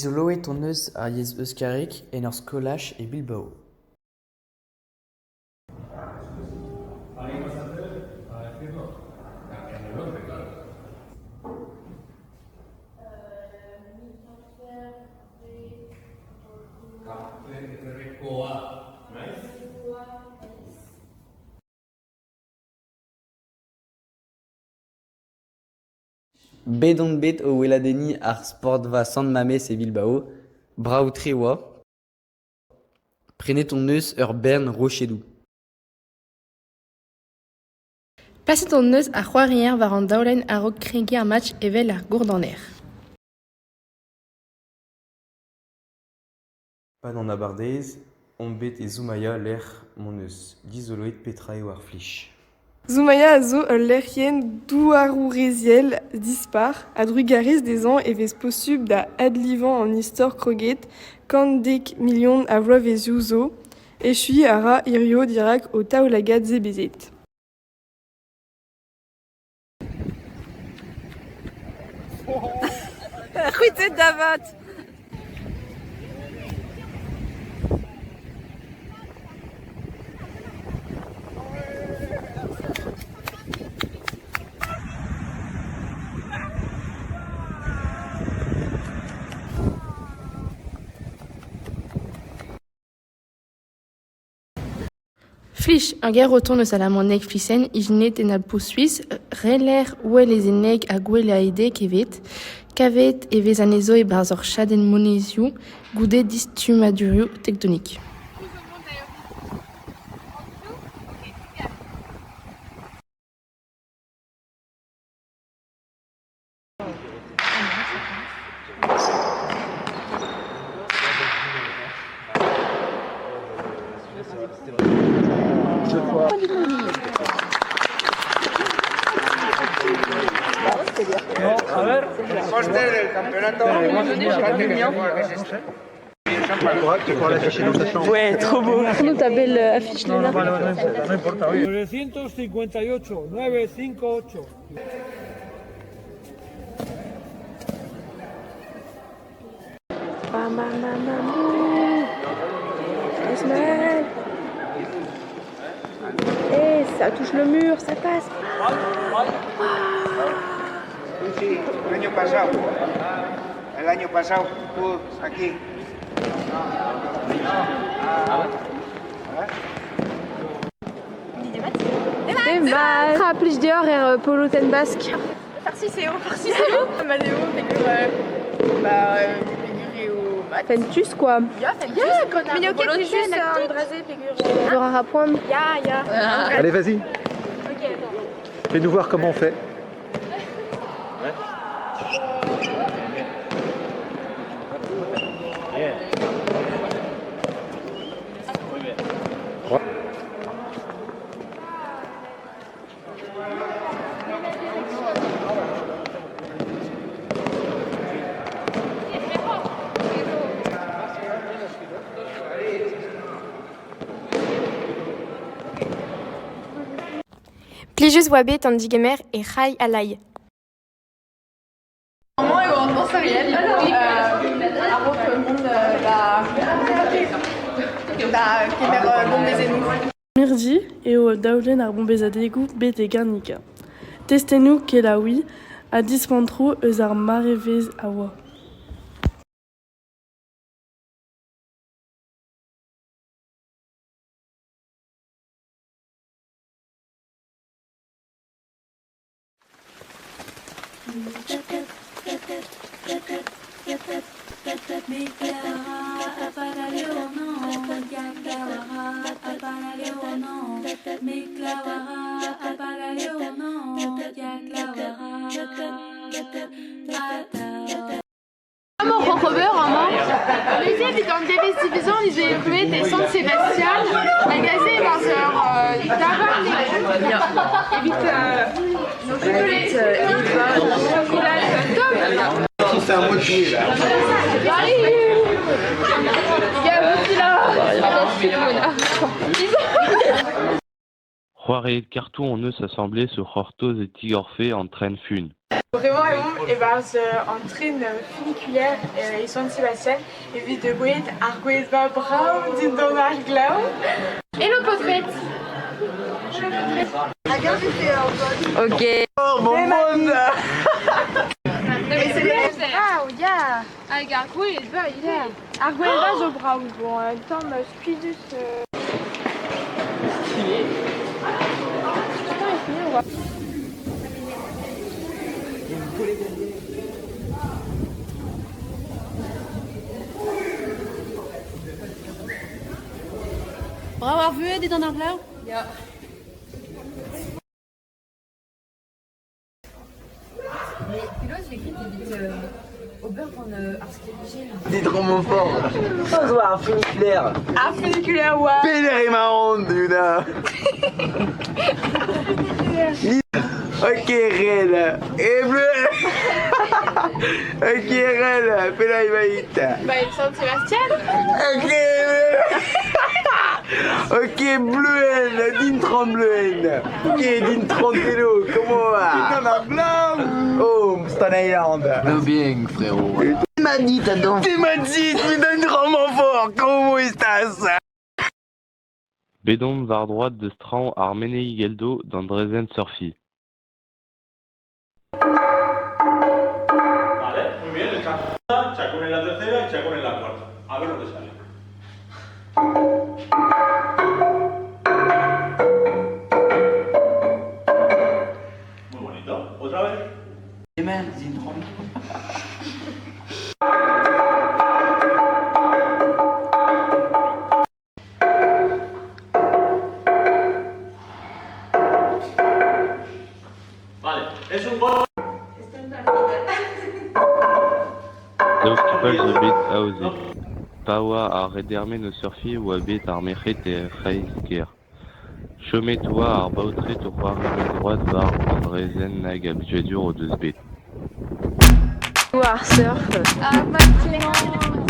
Isoloet on eus ar yezh euskarik en ur skolach e Bilbao. Bet on bet o weladeni ar sportva Sant Mamez e Bilbao, brav tre oa. Prenet on eus ur bern rochedou. Plaset on eus ar c'hoarier war an daolenn a-raok krege ar match evel ar gourdaner. Pan an abardez, on bet e Zoumaya l'er mon eus. Gizoloet petra eo ar flich. Zoumaya a zo ul lec'hien douaroureziel dispar, a drugariz des an e vez posub da adlivan an istor kroget, 50 million a vloavezioù zo, echui a ra irio dirak o taoulagad ze bezet. C'hwite davat. Flich, un guerre retourne à la monnaie flissen, ijnet en abou suisse, reler ouel les eneg a gwell a aide kevet, kavet e vez anezo e barzor chaden moneziou, goudet distumaduriou tectonique. A ver, coste del campeonato. Tu pourras l'afficher dans ta chambre. Ouais, trop beau. Comment t'appelles affiche No importa, oui. 958, 958. Ismaël. Eh, ça touche le mur, ça passe. Sí, el año pasado tú aquí. Demat. Rappelez dehors et polo ten basque. Farci c'est haut. Maléo, figure au mat. Fentus quoi. Mais ok, plus juste Andrasé, figure. Laura à pointe. Ya. Allez, vas-y. Fais-nous voir comment on fait. Plijus Wabé Tandigemer et Rai Alay. Moment eo an dansariel, a-raok mont da kemer mont bezenou. Mirdi eo daolenn ar bombezadegou bet e Garnica. Testenou kelaoui a dispantro eus ar marevez a oa. Mon Rover en main. Les habitants dans des divisions, ils ont écoué des San Sébastien, magazé dans leur C'est un mois de juillet là. C'hoare cartou on eus assemblée sur Hortoz et Tigorfé en train fun. Vraiment, et ben, en train funiculaire et San Sébastien, et vite de Gouet, Arguezba Brown, Dindonar Glau. Et le portrait. Ok. Oh, mon monde. Ah, yeah! Avec Arguezba, il est. Arguezba zo Brown, bon, en même temps, Squidus. Bravo, vu dit dans un blau? Ja. Mais Pilote, j'ai écrit des bits au beurre von Arskevigil. Dis trop mon fort. On se voit un funiculaire. Ah, funiculaire, ouais! Pénère marron, Duna. Ok, Red. Et bleu. Ok, Red. Pénère Ivaïta. Bah, il San Sébastien! Ok, bleu. Ok, bleu, din trembleu. Ok, din trentelo. Comment va? Oh, Stone Island. Va bien, frérot. Tu m'as dit, tu donnes vraiment fort. Comment estás? Bedon var droite de Strand ar Meneigeldo d'Andrezen Surfi. Vale, muy bien, el Chacón en la tercera y Chacón en la cuarta. A ver lo que sale. Muy bonito. ¿Otra vez? Vale, es un gol. Daustupal zo bet aozet. Paoa ar redermen o surfi ou a bet ar mechet e reisker. Chomet-oa ar baotret o c'hoari droite var Andrezen nag habituadur o deus bet. Ou ar surf. Ah, maintenant.